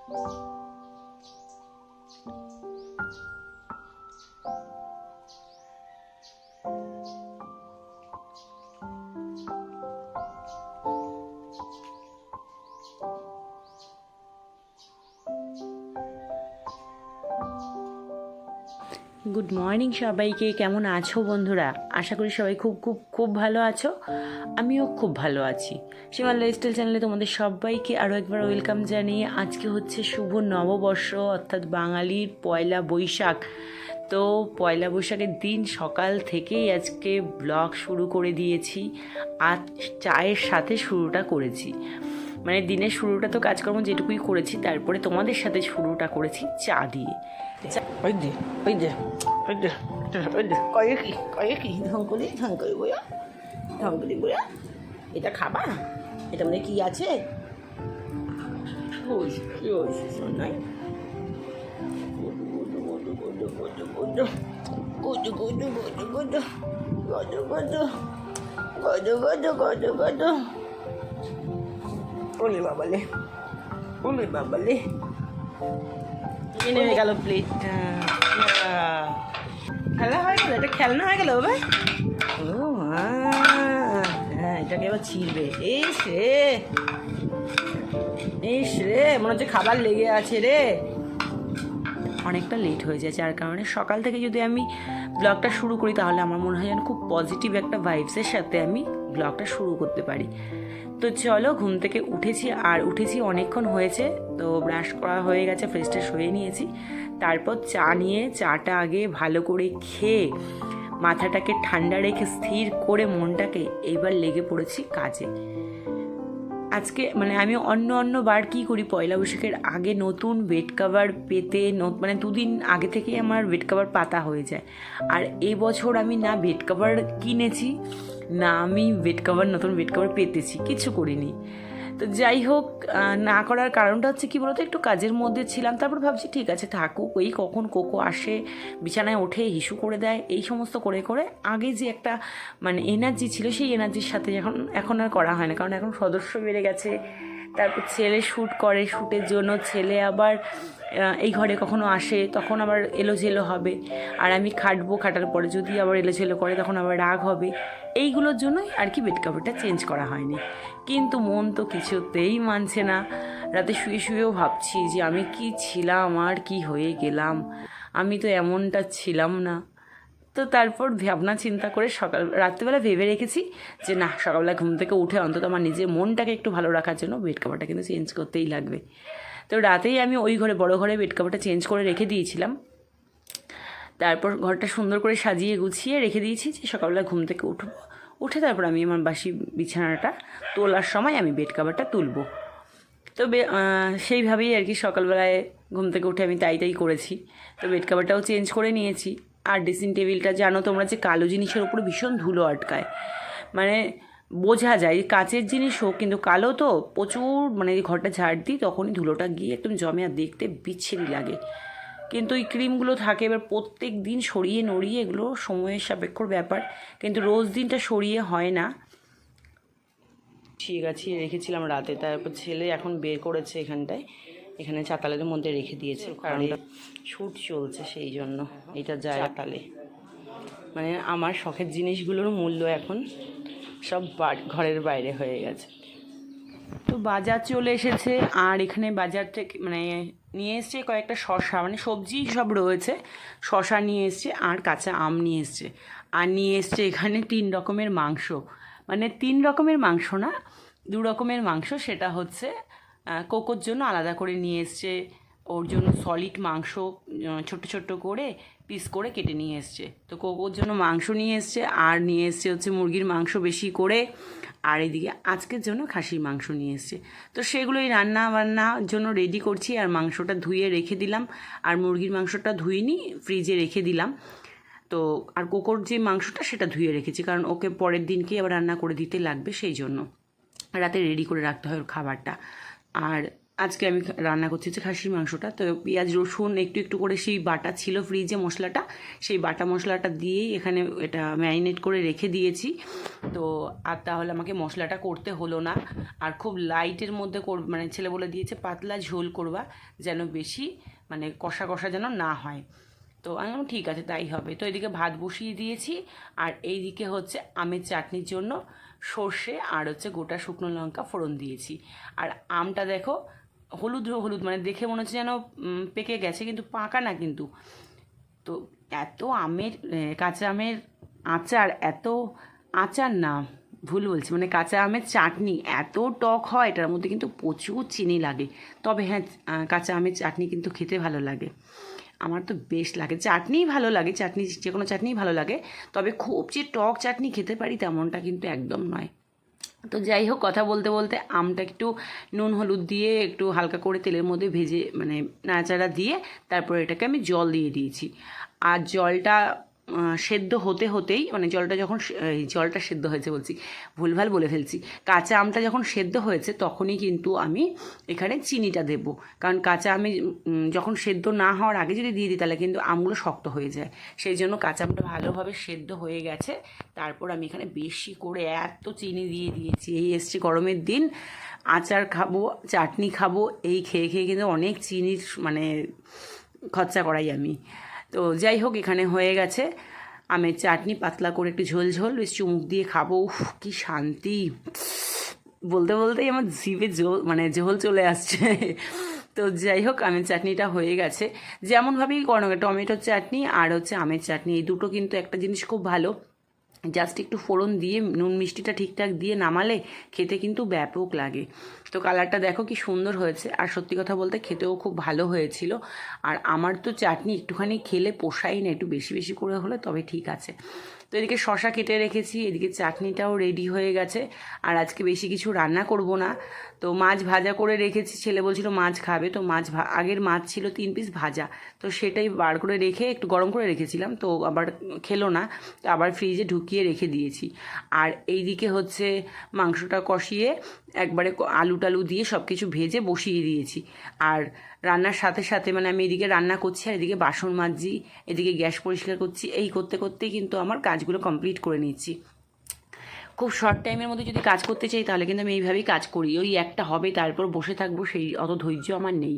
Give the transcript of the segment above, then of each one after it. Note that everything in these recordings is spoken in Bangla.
গুড মর্নিং সবাইকে। কেমন আছো বন্ধুরা? আশা করি সবাই খুব খুব খুব ভালো আছো। আমিও খুব ভালো আছি। সীমার লাইফস্টাইল চ্যানেলে তোমাদের সবাইকে আরও একবার ওয়েলকাম জানিয়ে আজকে হচ্ছে শুভ নববর্ষ, অর্থাৎ বাঙালির পয়লা বৈশাখ। তো পয়লা বৈশাখের দিন সকাল থেকেই আজকে ব্লগ শুরু করে দিয়েছি। আর চায়ের সাথে শুরুটা করেছি, মানে দিনের শুরুটা তো কাজকর্ম যেটুকুই করেছি, তারপরে তোমাদের সাথে শুরুটা করেছি চা দিয়ে। ওই দে ওই দে ওই দে ওই দে কয়েকি ঢঙ্কলি বইয়া এটা খাবা? এটা মানে কি আছে? নাই ওলে বাবালে নেমে গেল প্লেটটা। খেলা হয়ে গেল, এটা খেলনা হয়ে গেল বাবা। ও হ্যাঁ, এটাকে এবার ছিঁড়বে। ইস রে, মনে হচ্ছে খাবার লেগে আছে রে। অনেকটা লেট হয়ে যায়, যার কারণে সকাল থেকে যদি আমি ব্লগটা শুরু করি তাহলে আমার মনে হয় যেন খুব পজিটিভ একটা ভাইবসের সাথে আমি ব্লগটা শুরু করতে পারি। তো চলো, ঘুম থেকে উঠেছি অনেকক্ষণ হয়েছে। তো ব্রাশ করা হয়ে গেছে, ফ্রেশ ট্রেশ হয়ে নিয়েছি। তারপর চাটা আগে ভালো করে খেয়ে মাথাটাকে ঠান্ডা রেখে স্থির করে মনটাকে এইবার লেগে পড়েছি কাজে। আজকে মানে আমি অন্য বার কী করি, পয়লা বৈশাখের আগে নতুন বেড কভার পেতে মানে দুদিন আগে থেকেই আমার বেড কভার পাতা হয়ে যায়। আর এবছর আমি না বেড কভার কিনেছি, না আমি নতুন বেড কভার পেতেছি, কিছু করিনি। তো যাই হোক, না করার কারণটা হচ্ছে কি বলতো, একটু কাজের মধ্যে ছিলাম। তারপর ভাবছি ঠিক আছে থাকুক, ওই কখন কোকো আসে, বিছানায় ওঠে, হিসু করে দেয়, এই সমস্ত করে করে আগে যে একটা মানে এনার্জি ছিল, সেই এনার্জির সাথে এখন আর করা হয় না। কারণ এখন সদস্য বেড়ে গেছে। তারপর ছেলে শ্যুট করে, শ্যুটের জন্য ছেলে আবার এই ঘরে কখনো আসে, তখন আবার এলোঝেলো হবে। আর আমি খাটার পরে যদি আবার এলোঝেলো করে তখন আবার রাগ হবে। এইগুলোর জন্যই আর কি বেড কভারটা চেঞ্জ করা হয়নি। কিন্তু মন তো কিছুতেই মানছে না। রাতে শুয়েও ভাবছি যে আমি কি ছিলাম আর কি হয়ে গেলাম, আমি তো এমনটা ছিলাম না। তো তারপর ভাবনা চিন্তা করে রাত্রিবেলা ভেবে রেখেছি যে না, সকালবেলা ঘুম থেকে উঠে অন্তত আমার নিজের মনটাকে একটু ভালো রাখার জন্য বেড কভারটা কিন্তু চেঞ্জ করতেই লাগবে। তো রাতেই আমি ওই ঘরে, বড় ঘরে বেড কভারটা চেঞ্জ করে রেখে দিয়েছিলাম। তারপর ঘরটা সুন্দর করে সাজিয়ে গুছিয়ে রেখে দিয়েছি যে সকালবেলা ঘুম থেকে উঠে তারপর আমি আমার বাসি বিছানাটা তোলার সময় আমি বেড কভারটা তুলব। তো সেইভাবেই আর কি সকালবেলায় ঘুম থেকে উঠে আমি তাই করেছি। তো বেড কভারটাও চেঞ্জ করে নিয়েছি। আর ড্রেসিং টেবিলটা জানো তোমরা যে কালো জিনিসের উপরে ভীষণ ধুলো আটকায়, মানে বোঝা যায় কাচের জিনিস হোক, কিন্তু কালো তো প্রচুর, মানে ঘরটা ঝাড় দিই তখনই ধুলোটা গিয়ে একদম জমে, আর দেখতে বিচ্ছিরি লাগে। কিন্তু এই ক্রিমগুলো থাকে, এবার প্রত্যেক দিন সরিয়ে নড়িয়ে এগুলো সময়ের সাপেক্ষর ব্যাপার, কিন্তু রোজ দিনটা সরিয়ে হয় না। ঠিক আছে, রেখেছিলাম রাতে, তারপর ছেলে এখন বের করেছে এখানে চাতালের মধ্যে রেখে দিয়েছে, কারণ শ্যুট চলছে সেই জন্য। এটা যায় চাতালে, মানে আমার শখের জিনিসগুলোর মূল্য এখন সব ঘরের বাইরে হয়ে গেছে। তো বাজার চলে এসেছে, আর এখানে বাজার থেকে মানে নিয়ে এসছে কয়েকটা শসা, মানে সবজি সব রয়েছে। শসা নিয়ে এসছে, আর কাঁচা আম নিয়ে এসছে, আর নিয়ে এসছে এখানে 3 রকমের মাংস। মানে 3 রকমের মাংস না, 2 রকমের মাংস। সেটা হচ্ছে কোকোর জন্য আলাদা করে নিয়ে এসছে, ওর জন্য সলিড মাংস ছোট্ট করে পিস করে কেটে নিয়ে এসছে। তো কোকোর জন্য মাংস নিয়ে এসছে, আর নিয়ে এসছে হচ্ছে মুরগির মাংস বেশি করে, আর এদিকে আজকের জন্য খাসির মাংস নিয়ে এসছে। তো সেগুলোই রান্না বান্নার জন্য রেডি করছি। আর মাংসটা ধুয়ে রেখে দিলাম, আর মুরগির মাংসটা ধুইনি, ফ্রিজে রেখে দিলাম। তো আর কোকোর যে মাংসটা সেটা ধুয়ে রেখেছি, কারণ ওকে পরের দিনকে আবার রান্না করে দিতে লাগবে, সেই জন্য রাতে রেডি করে রাখতে হয় ওর খাবারটা। আর আজকে আমি রান্না করছি হচ্ছে খাসির মাংসটা। তো পেঁয়াজ রসুন একটু একটু করে সেই বাটা ছিল ফ্রিজে মশলাটা, সেই বাটা মশলাটা দিয়েই এখানে এটা ম্যারিনেট করে রেখে দিয়েছি। তো আর তাহলে আমাকে মশলাটা করতে হলো না। আর খুব লাইটের মধ্যে মানে ছেলে বলে দিয়েছে পাতলা ঝোল করবা, যেন বেশি মানে কষা কষা যেন না হয়। তো আমি বললাম ঠিক আছে তাই হবে। তো এদিকে ভাত বসিয়ে দিয়েছি, আর এইদিকে হচ্ছে আমের চাটনির জন্য সর্ষে আর হচ্ছে গোটা শুকনো লঙ্কা ফোড়ন দিয়েছি। আর আমটা দেখো হলুদ হলুদ, মানে দেখে মনে হচ্ছে যেন পেকে গেছে, কিন্তু পাকা না কিন্তু। তো এত আমের কাঁচা আমের আচার, এত আচার না ভুল বলছি, মানে কাঁচা আমের চাটনি এত টক হয়, এটার মধ্যে কিন্তু প্রচুর চিনি লাগে। তবে হ্যাঁ, কাঁচা আমের চাটনি কিন্তু খেতে ভালো লাগে, আমার তো বেশ লাগে। চাটনিই ভালো লাগে, চাটনি যে কোনো চাটনিই ভালো লাগে, তবে খুব যে টক চাটনি খেতে পারি তেমনটা কিন্তু একদম নয়। তো যাই হোক, কথা বলতে বলতে আমটা একটু নুন হলুদ দিয়ে একটু হালকা করে তেলের মধ্যে ভেজে মানে নাড়াচাড়া দিয়ে তারপরে এটাকে আমি জল দিয়ে দিয়েছি। আর জলটা সেদ্ধ হতে হতেই, মানে জলটা যখন জলটা সেদ্ধ হয়েছে বলছি, ভুলভাল বলে ফেলছি, কাঁচা আমটা যখন সেদ্ধ হয়েছে তখনই কিন্তু আমি এখানে চিনিটা দেবো। কারণ কাঁচা আমি যখন সেদ্ধ না হওয়ার আগে যদি দিয়ে দিই তাহলে কিন্তু আমগুলো শক্ত হয়ে যায়। সেই জন্য কাঁচা আমটা ভালোভাবে সেদ্ধ হয়ে গেছে, তারপর আমি এখানে বেশি করে এত চিনি দিয়ে দিয়েছি। এই এসছে গরমের দিন, আচার খাবো, চাটনি খাবো, এই খেয়ে খেয়ে কিন্তু অনেক চিনির মানে খরচা করাই আমি। তো যাই হোক, এখানে হয়ে গেছে আমের চাটনি, পাতলা করে একটু ঝোল ঝোল, বেশ চুমুক দিয়ে খাবো। উফ কি শান্তি, বলতে বলতেই আমার জিভে ঝোল চলে আসছে। তো যাই হোক, আমের চাটনিটা হয়ে গেছে। যেমনভাবেই করো, টমেটোর চাটনি আর হচ্ছে আমের চাটনি, এই দুটো কিন্তু একটা জিনিস খুব ভালো, জাস্ট একটু ফোড়ন দিয়ে নুন মিষ্টিটা ঠিকঠাক দিয়ে নামালে খেতে কিন্তু ব্যাপক লাগে। তো কালারটা দেখো কি সুন্দর হয়েছে, আর সত্যি কথা বলতে খেতেও খুব ভালো হয়েছিল। আর আমার তো চাটনি একটুখানি খেলে পোষাই না, একটু বেশি বেশি করে হলে তবে ঠিক আছে। তো এদিকে শশা কেটে রেখেছি, এদিকে চাটনিটাও রেডি হয়ে গেছে। আর আজকে বেশি কিছু রান্না করব না, তো মাছ ভাজা করে রেখেছি। ছেলে বলছিল মাছ খাবে, তো আগের মাছ ছিল 3 পিস ভাজা, তো সেটাই বার করে রেখে একটু গরম করে রেখেছিলাম, তো আবার খেলো না, তো আবার ফ্রিজে ঢুকিয়ে রেখে দিয়েছি। আর এইদিকে হচ্ছে মাংসটা কষিয়ে একবারে আলু টালু দিয়ে সব কিছু ভেজে বসিয়ে দিয়েছি। আর রান্নার সাথে সাথে মানে আমি এদিকে রান্না করছি আর এদিকে বাসন মাজছি, এদিকে গ্যাস পরিষ্কার করছি, এই করতে করতেই কিন্তু আমার কাজগুলো কমপ্লিট করে নিচ্ছি। খুব শর্ট টাইমের মধ্যে যদি কাজ করতে চাই তাহলে কিন্তু আমি এইভাবেই কাজ করি, ওই একটা হবে তারপর বসে থাকবো, সেই অত ধৈর্য আমার নেই।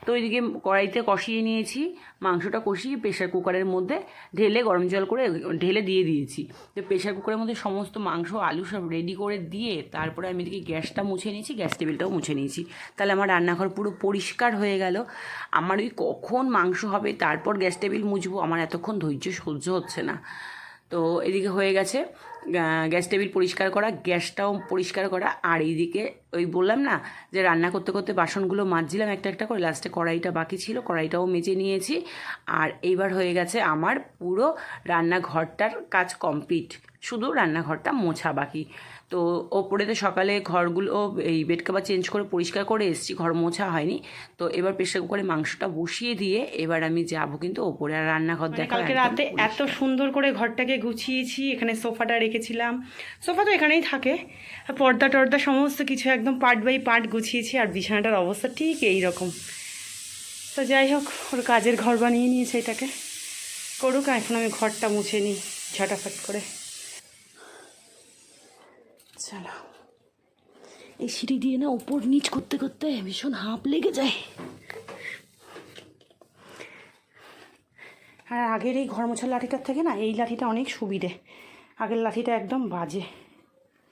তো ওইদিকে কড়াইতে কষিয়ে নিয়েছি, মাংসটা কষিয়ে প্রেশার কুকারের মধ্যে ঢেলে গরম জল করে ঢেলে দিয়ে দিয়েছি। তো প্রেশার কুকারের মধ্যে সমস্ত মাংস আলু সব রেডি করে দিয়ে তারপরে আমি এদিকে গ্যাসটা মুছে নিয়েছি, গ্যাস টেবিলটাও মুছে নিয়েছি। তাহলে আমার রান্নাঘর পুরো পরিষ্কার হয়ে গেল। আমার ওই কখন মাংস হবে তারপর গ্যাস টেবিল মুছবো, আমার এতক্ষণ ধৈর্য সহ্য হচ্ছে না। তো এদিকে হয়ে গেছে গ্যাস টেবিল পরিষ্কার করা, গ্যাসটাও পরিষ্কার করা। আর এইদিকে ওই বললাম না যে রান্না করতে করতে বাসনগুলো মাজছিলাম একটা একটা করে, লাস্টে কড়াইটা বাকি ছিল, কড়াইটাও মেজে নিয়েছি। আর এইবার হয়ে গেছে আমার পুরো রান্নাঘরটার কাজ কমপ্লিট, শুধু রান্নাঘরটা মোছা বাকি। তো ওপরেতে সকালে ঘরগুলো এই বেড কভার চেঞ্জ করে পরিষ্কার করে এসেছি, ঘর মোছা হয়নি। তো এবার প্রেশার কুকারে মাংসটা বসিয়ে দিয়ে এবার আমি যাবো কিন্তু ওপরে, আর রান্নাঘর দেখা। কালকে রাতে এত সুন্দর করে ঘরটাকে গুছিয়েছি, এখানে সোফাটা রেখেছিলাম, সোফা তো এখানেই থাকে, পর্দা টর্দা সমস্ত কিছু একদম পার্ট বাই পার্ট গুছিয়েছি। আর বিছানাটার অবস্থা ঠিক এই রকম। তো যাই হোক, ওর কাজের ঘর বানিয়ে নিয়েছে, এটাকে করুক, এখন আমি ঘরটা মুছে নিই ঝটাফট করে। চলো, এই সিঁড়ি দিয়ে না উপর নিচ করতে করতে ভীষণ হাঁপ লেগে যায়। আর আগের এই ঘর মোছার লাঠিটার থেকে না এই লাঠিটা অনেক সুবিধে, আগের লাঠিটা একদম বাজে,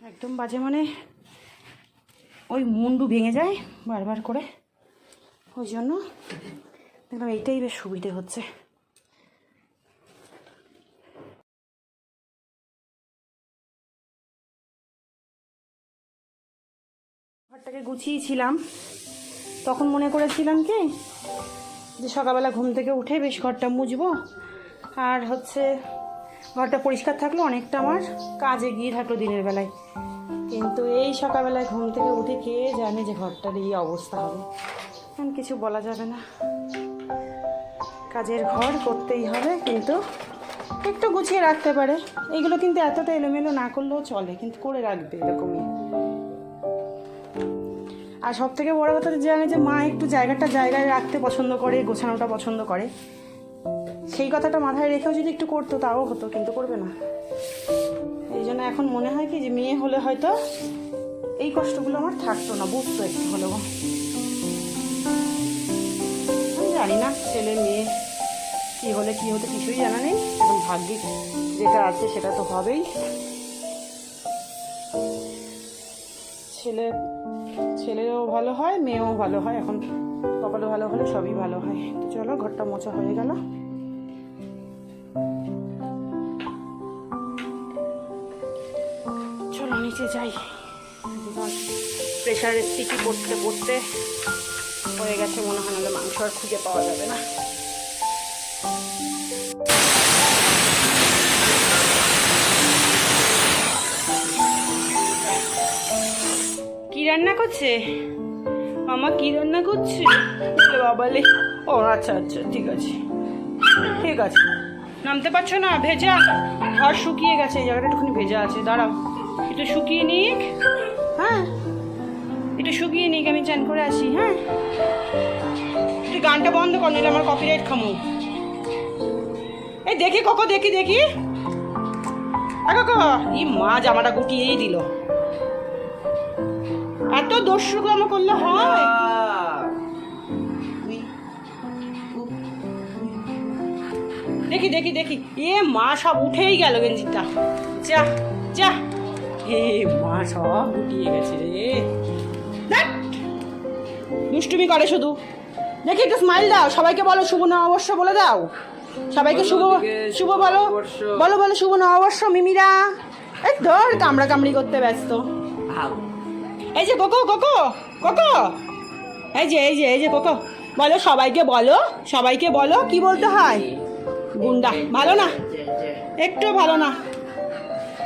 একদম বাজে মানে ওই মুন্ডু ভেঙে যায় বারবার করে, ওই জন্য দেখলাম এইটাই বেশ সুবিধে হচ্ছে। ঘরটাকে গুছিয়েছিলাম, তখন মনে করেছিলাম কি যে সকালবেলা ঘুম থেকে উঠে বেশ ঘরটা মুছবো, আর হচ্ছে ঘরটা পরিষ্কার থাকলো, অনেকটা আমার কাজ এগিয়ে থাকলো দিনের বেলায়। কিন্তু এই সকালবেলায় ঘুম থেকে উঠে কে জানে যে ঘরটার এই অবস্থা হবে, এখন কিছু বলা যাবে না, কাজের ঘর করতেই হবে, কিন্তু একটু গুছিয়ে রাখতে পারে। এইগুলো কিন্তু এতটা এলোমেলো না করলেও চলে, কিন্তু করে রাখবে এরকমই। আর সব থেকে বড় কথা জানে যে মা একটু জায়গায় রাখতে পছন্দ করে, গোছানোটা পছন্দ করে। সেই কথাটা মাথায় রেখেও যদি একটু করতো তাও হতো, কিন্তু করবে না। এই জন্য এখন মনে হয় কি যে মেয়ে হলে হয়তো এই কষ্টগুলো আমার থাকতো না, বুঝতো একটু হলেও। আমি জানি না ছেলে মেয়ে কী হলে কী হতো কিছুই জানা নেই। এখন ভাগ্যে যেটা আছে সেটা তো হবেই। ছেলেও ভালো হয়, মেয়েও ভালো হয়। এখন কপালে ভালো হলে সবই ভালো হয়। তো চলো, ঘরটা মোছা হয়ে গেল। চলো নিচে যাই। প্রেশারের সিটি পড়তে পড়তে হয়ে গেছে মনে হয়, নাহলে মাংস আর খুঁজে পাওয়া যাবে না। কি রান্না করছে মামা? কি রান্না করছে বাবালে? ও আচ্ছা আচ্ছা, ঠিক আছে ঠিক আছে। নামতে পারছো না? ভেজা ঘর শুকিয়ে গেছে, এই জায়গাটা একটুখানি ভেজা আছে। দাঁড়াও একটু শুকিয়ে নিক। হ্যাঁ একটু শুকিয়ে নিক, আমি চান করে আসি। হ্যাঁ তুই গানটা বন্ধ কর, নিলে আমার কপিরাইট খামু। এই দেখি কোকো, দেখি দেখি। কোকো, ই মা জামাটা গুটিয়েই দিল। এত দস্যুগ্রাম করলে হয়? দেখি দেখি দেখি। এ মা, সব উঠেই গেল গেঞ্জিটা। যা যা, হে মা সব গুটিয়ে গেছে রে। দুষ্টুমি করে শুধু। দেখি একটু স্মাইল দাও, সবাইকে বলো শুভ নববর্ষ বলে দাও। সবাইকে শুভ শুভ বলো, বলো বলো শুভ নববর্ষ মিমিরা। এই ধর কামড়া কামড়ি করতে ব্যস্ত। এই যে কোকো কোকো কোকো, এই যে এই যে এই যে কোকো, বলো সবাইকে বলো, সবাইকে বলো। কি বলতে হয়? গুন্ডা ভালো না, একটু ভালো না।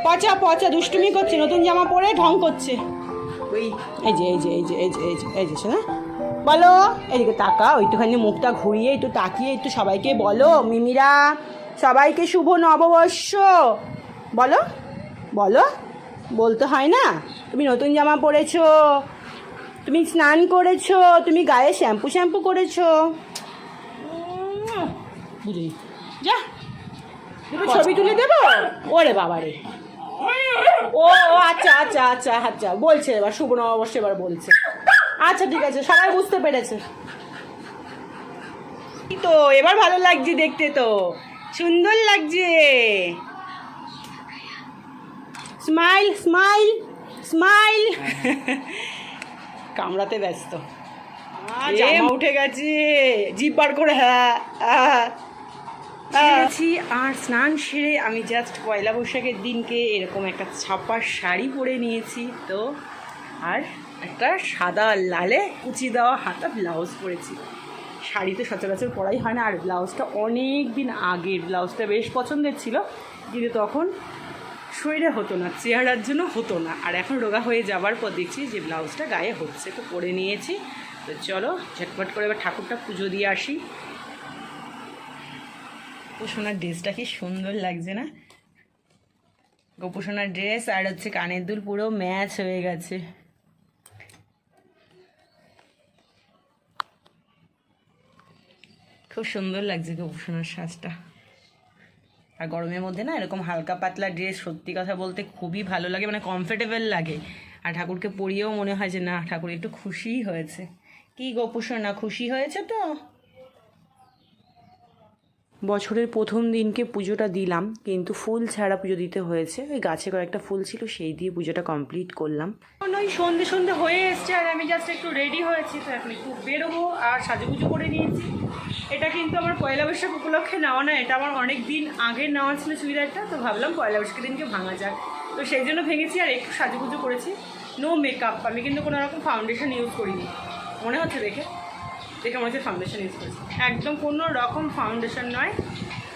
পচা পচা দুষ্টুমি করছে, নতুন জামা পরে ঢং করছে। এই যে এই যে এই যে এই যে এই যে এই যে শোনা, বলো এদিকে তাকা, ওইটুখানি মুখটা ঘুরিয়ে একটু তাকিয়ে একটু সবাইকে বলো মিমিরা, সবাইকে শুভ নববর্ষ বলো। বলো, বলতে হয় না? তুমি নতুন জামা পরেছো, তুমি স্নান করেছো, তুমি গায়ে শ্যাম্পু করেছো। বুঝলি, যা ছবি তুলে দেবো। ওরে বাবা রে, ও আচ্ছা আচ্ছা আচ্ছা আচ্ছা, বলছে এবার শুভ নববর্ষ, এবার বলছে। আচ্ছা ঠিক আছে, সবাই বুঝতে পেরেছে তো। এবার ভালো লাগছে দেখতে, তো সুন্দর লাগছে। Smile smile smile. কামড়াতে ব্যস্ত, জামা উঠে গেছে, জিভ বার করে। হ্যাঁ আর স্নান সেরে আমি জাস্ট পয়লা বৈশাখের দিনকে এরকম একটা ছাপার শাড়ি পরে নিয়েছি তো, আর একটা সাদা লালে কুচি দেওয়া হাতা ব্লাউজ পরেছি। শাড়ি তো সচরাচর পরাই হয় না, আর ব্লাউজটা অনেক দিন আগের। ব্লাউজটা বেশ পছন্দের ছিল, কিন্তু তখন শরীরে হতো না, চেহারার জন্য হতো না। আর এখন রোগা হয়ে যাওয়ার পর দেখছি যে ব্লাউজটা গায়ে হচ্ছে, তো পরে নিয়েছি। তো চলো ঝটপট করে এবার ঠাকুরটা পুজো দিয়ে আসি। গোপুসোনার ড্রেসটা কি সুন্দর লাগছে না? গোপুসোনার ড্রেস আর হচ্ছে কানের দুল পুরো ম্যাচ হয়ে গেছে। খুব সুন্দর লাগছে গোপুসোনার সাজটা। আর গরমের মধ্যে না এরকম হালকা পাতলা ড্রেস সত্যি কথা বলতে খুবই ভালো লাগে, মানে কমফোর্টেবল লাগে। আর ঠাকুরকে পরিয়েও মনে হয় যে না, ঠাকুর একটু খুশিই হয়েছে। কি গোপুসোনা, খুশি হয়েছে তো? বছরের প্রথম দিনকে পুজোটা দিলাম, কিন্তু ফুল ছাড়া পুজো দিতে হয়েছে। ওই গাছে কয়েকটা ফুল ছিল, সেই দিয়ে পুজোটা কমপ্লিট করলাম। ওই সন্ধে সন্ধে হয়ে এসছে, আর আমি জাস্ট একটু রেডি হয়েছি। তো এখন একটু বেরোবো, আর সাজুগুজু করে নিয়েছি। এটা কিন্তু আমার পয়লা বৈশাখ উপলক্ষে নেওয়া না, এটা আমার অনেক দিন আগে নেওয়া ছিল চুড়িদারটা। তো ভাবলাম পয়লা বৈশাখের দিনকে ভাঙা যাক, তো সেই জন্য ভেঙেছি। আর একটু সাজুগুজু করেছি, নো মেকআপ। আমি কিন্তু কোনো রকম ফাউন্ডেশন ইউজ করিনি, মনে হচ্ছে দেখে মনে হচ্ছে ফাউন্ডেশন ইউজ করেছি। একদম কোনো রকম ফাউন্ডেশন নয়।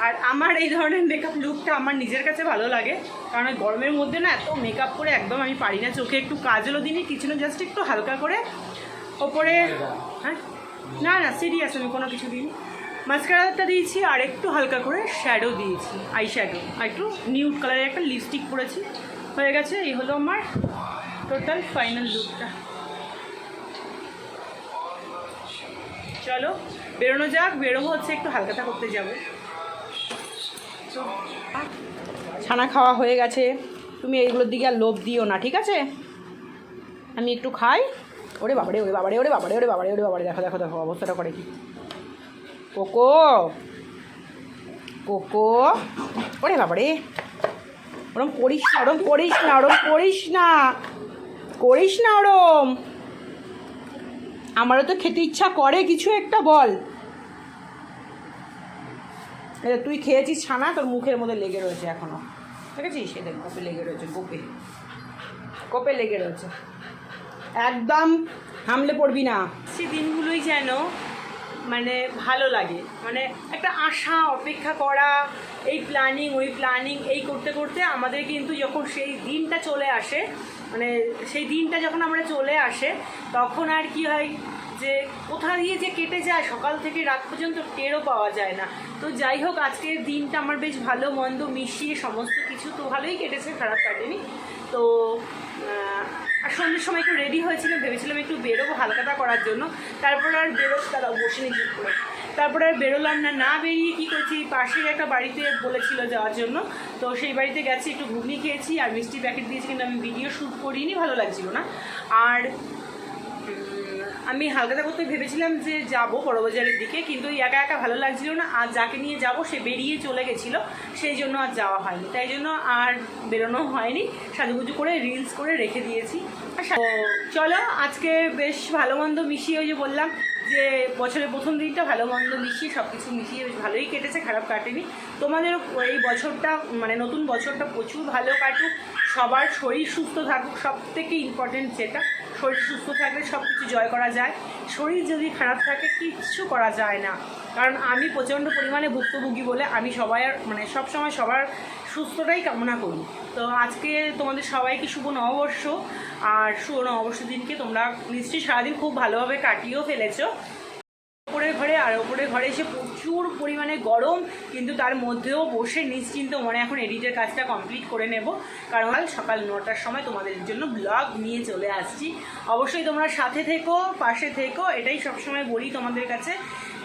আর আমার এই ধরনের মেকআপ লুকটা আমার নিজের কাছে ভালো লাগে, কারণ ওই গরমের মধ্যে না এত মেকআপ করে একদম আমি পারি না। চোখে একটু কাজলও দিনই, কিছু না, জাস্ট একটু হালকা করে ওপরে। হ্যাঁ না না সিরিয়াস, আমি কোনো কিছু দিইনি। মাস্কারাটা দিয়েছি, আর একটু হালকা করে শ্যাডো দিয়েছি, আই শ্যাডো, আর একটু নিউড কালারের একটা লিপস্টিক পরেছি। হয়ে গেছে, এই হলো আমার টোটাল ফাইনাল লুকটা। চলো বেরোনো যাক, বেরোবো হচ্ছে একটু হালকাতা করতে যাবো। ছানা খাওয়া হয়ে গেছে, তুমি এইগুলোর দিকে আর লোভ দিও না, ঠিক আছে? আমি একটু খাই। ওরে বাবারে, ওরে বাবারে, ওরে বাবারে, ওরে বাবারে, ওরে বাবারে, দেখো দেখো দেখো অবস্থাটা করে কি। কোকো কোকো, ওরে বাবারে, ওরম করিস না, ওরম করিস না, ওরম করিস না, করিস না ওরম। আমারও তো খেতে ইচ্ছা করে, কিছু একটা বল। তুই খেয়েছিস ছানা, তোর মুখের মধ্যে লেগে রয়েছে এখনো, দেখেছিস? সে দেখ কোপে লেগে রয়েছে, কোপে কোপে লেগে রয়েছে, একদম হামলে পড়বি না। সে দিনগুলোই যেন মানে ভালো লাগে, মানে একটা আশা, অপেক্ষা করা, এই প্ল্যানিং ওই প্ল্যানিং, এই করতে করতে আমাদের কিন্তু যখন সেই দিনটা চলে আসে, মানে সেই দিনটা যখন আমরা চলে আসে, তখন আর কি হয় যে কোথা দিয়ে যে কেটে যায় সকাল থেকে রাত পর্যন্ত টেরও পাওয়া যায় না। তো যাই হোক, আজকের দিনটা আমার বেশ ভালো মন্দ মিশিয়ে সমস্ত কিছু তো ভালোই কেটেছে, খারাপ কাটেনি। তো আর সন্ধ্যের সময় একটু রেডি হয়েছিলাম, ভেবেছিলাম একটু বেরোবো হালকাতা করার জন্য, তারপর আর তারা বসে নি ঠিক করে, তারপরে আর বেরোলাম না। না বেরিয়ে কী করছি, পাশের একটা বাড়িতে বলেছিল যাওয়ার জন্য, তো সেই বাড়িতে গেছি, একটু ঘুগনি খেয়েছি আর মিষ্টি প্যাকেট দিয়েছি, কিন্তু আমি ভিডিও শ্যুট করিনি, ভালো লাগছিল না। আর আমি হালকাতা করতে ভেবেছিলাম যে যাবো বড়বাজারের দিকে, কিন্তু একা একা ভালো লাগছিল না, আর যাকে নিয়ে যাব সে বেরিয়ে চলে গেছিলো, সেই জন্য আর যাওয়া হয়নি, তাই জন্য আর বেরোনো হয়নি। সাজুগুজু করে রিলস করে রেখে দিয়েছি। চলো আজকে বেশ ভালো মন্দ মিশিয়ে, ওই যে বললাম যে বছরের প্রথম দিনটা ভালো মন্দ মিশিয়ে সব কিছু মিশিয়ে বেশ ভালোই কেটেছে, খারাপ কাটেনি। তোমাদের এই বছরটা মানে নতুন বছরটা প্রচুর ভালো কাটুক, সবার শরীর সুস্থ থাকুক, সব থেকে ইম্পর্টেন্ট যেটা, শরীর সুস্থ থাকলে সব কিছু জয় করা যায়। শরীর যদি খারাপ থাকে কিচ্ছু করা যায় না, কারণ আমি প্রচণ্ড পরিমাণে ভুক্তভোগী বলে আমি সবাই মানে সবসময় সবার সুস্থটাই কামনা করি। তো আজকে তোমাদের সবাইকে শুভ নববর্ষ, আর শুভ নববর্ষ দিনকে তোমরা নিশ্চয়ই সারাদিন খুব ভালোভাবে কাটিয়েও ফেলেছো। ওপরের ঘরে আর ওপরের ঘরে এসে প্রচুর পরিমাণে গরম, কিন্তু তার মধ্যেও বসে নিশ্চিন্ত মনে এখন এডিটের কাজটা কমপ্লিট করে নেব, কারণ সকাল 9টার সময় তোমাদের জন্য ব্লগ নিয়ে চলে আসছি। অবশ্যই তোমরা সাথে থেকো, পাশে থেকো, এটাই সবসময় বলি তোমাদের কাছে।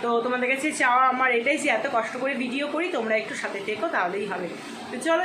তো তোমাদের কাছে চাওয়া আমার এটাই যে এত কষ্ট করে ভিডিও করি, তোমরা একটু সাথে থেকো, তাহলেই হবে। তো চলো।